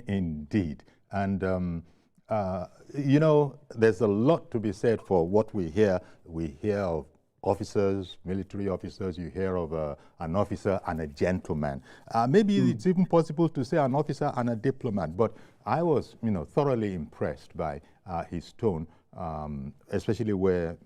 Indeed. And, there's a lot to be said for what we hear. We hear of officers, military officers, you hear of an officer and a gentleman. Maybe it's even possible to say an officer and a diplomat, but I was, thoroughly impressed by his tone, especially where,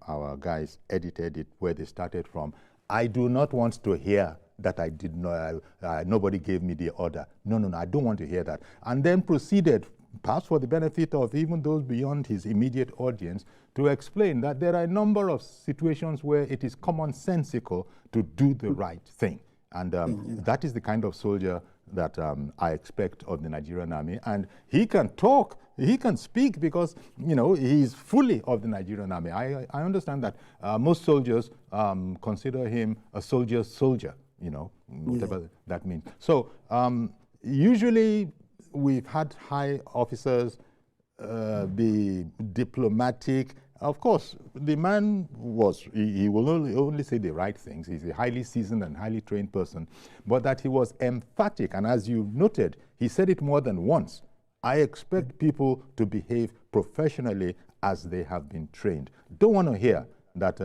our guys edited it, where they started from. I do not want to hear that I did not, nobody gave me the order. No, I don't want to hear that. And then proceeded, perhaps for the benefit of even those beyond his immediate audience, to explain that there are a number of situations where it is commonsensical to do the right thing. And that is the kind of soldier that I expect of the Nigerian army. And he can talk, he can speak because, he's fully of the Nigerian army. I understand that most soldiers consider him a soldier's soldier, whatever that means. So usually we've had high officers be diplomatic. Of course, the man he will only say the right things. He's a highly seasoned and highly trained person, but that he was emphatic. And as you noted, he said it more than once. I expect people to behave professionally as they have been trained. Don't want to hear that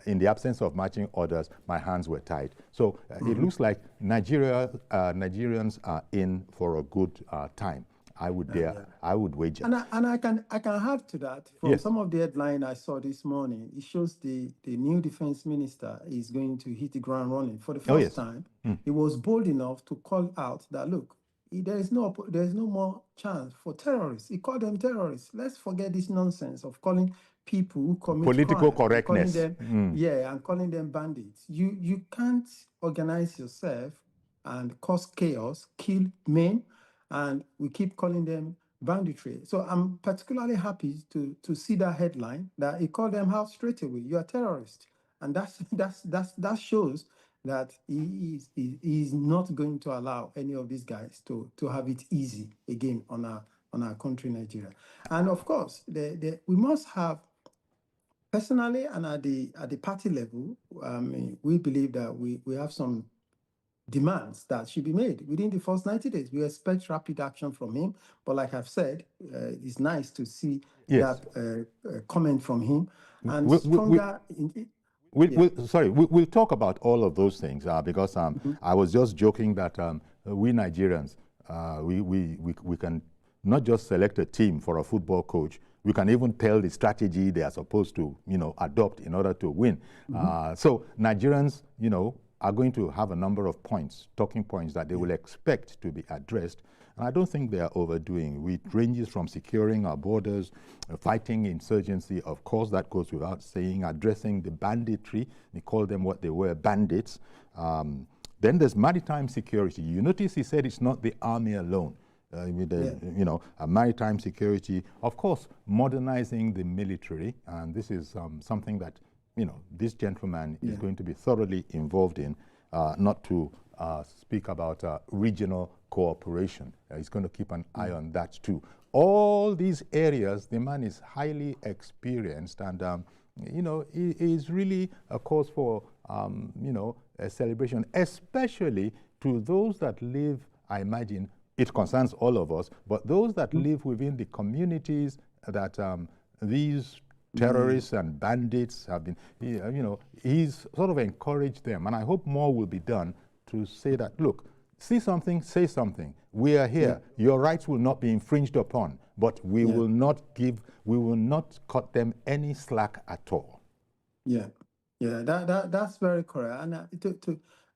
in the absence of marching orders, my hands were tied. So it looks like Nigerians are in for a good time. I would wager. And I can add to that from some of the headline I saw this morning. It shows the new defense minister is going to hit the ground running for the first time. He was bold enough to call out that look, there is no more chance for terrorists. He called them terrorists. Let's forget this nonsense of calling people who commit political crime, correctness, and calling them bandits. You can't organize yourself and cause chaos, kill men, and we keep calling them banditry. So I'm particularly happy to see that headline that he called them out straight away. You are terrorists, and that shows that he is not going to allow any of these guys to have it easy again on our country, Nigeria. And of course, we must have, personally and at the party level, we believe that we have some demands that should be made within the first 90 days. We expect rapid action from him, but like I've said, it's nice to see that comment from him. And we'll talk about all of those things because I was just joking that we Nigerians, we can not just select a team for a football coach. We can even tell the strategy they are supposed to, adopt in order to win. So Nigerians, are going to have a number of talking points that they will expect to be addressed. And I don't think they are overdoing. It ranges from securing our borders, fighting insurgency, of course, that goes without saying, addressing the banditry. They call them what they were, bandits. Then there's maritime security. You notice he said it's not the army alone. Maritime security, of course, modernizing the military. And this is something that this gentleman is going to be thoroughly involved in, not to speak about regional cooperation. He's going to keep an eye on that too. All these areas, the man is highly experienced and, he is really a cause for, a celebration, especially to those that live, I imagine, it concerns all of us, but those that live within the communities that these terrorists and bandits have been, he's sort of encouraged them. And I hope more will be done to say that, look, see something, say something. We are here. Your rights will not be infringed upon, but we will not cut them any slack at all. That's very correct.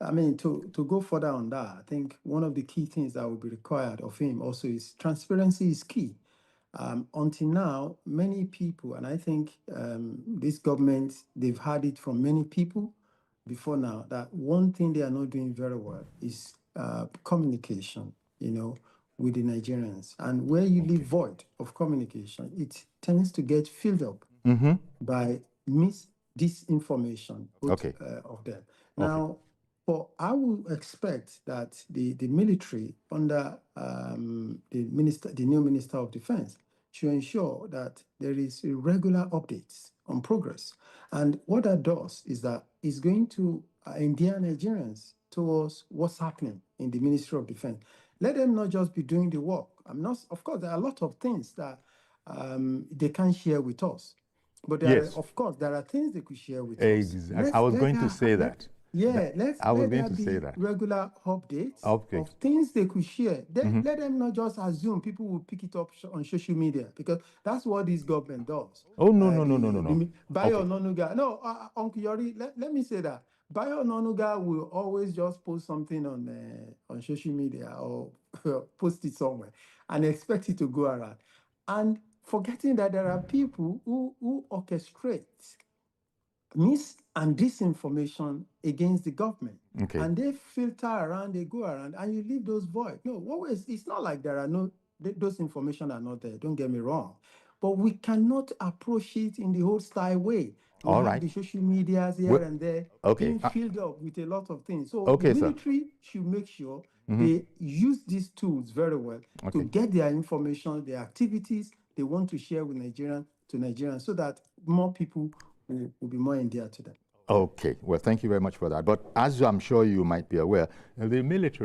And to go further on that, I think one of the key things that will be required of him also is transparency is key. Until now, many people, and I think this government, they've had it from many people before now, that one thing they are not doing very well is communication, with the Nigerians. And where you leave void of communication, it tends to get filled up by disinformation of them. Now, I would expect that the military under the new Minister of Defense should ensure that there is regular updates on progress. And what that does is that it's going to endear Nigerians towards what's happening in the Ministry of Defense. let them not just be doing the work. I'm not, of course, there are a lot of things that they can't share with us. But Yes. of course, there are things they could share with us. Exactly. I was going to say that. Yeah, I was let going there to say be that. regular updates Okay. of things they could share. Let them not just assume people will pick it up on social media, because that's what this government does. Oh, no, no, no, no, no, no. Bayo Ononuga. No, Uncle Yori, let me say that. Bayo Ononuga will always just post something on social media or post it somewhere and expect it to go around. And forgetting that there are people who orchestrate mis and disinformation against the government. Okay. And they filter around, they go around, and you leave those void. No, always, it's not like there are those information are not there, don't get me wrong. But we cannot approach it in the old style way. We All have right. the social medias here and there being filled up with a lot of things. So the military should make sure they use these tools very well to get their information, their activities they want to share with Nigerians, so that more people will be more endeared to them. Okay. Well, thank you very much for that. But as I'm sure you might be aware, the military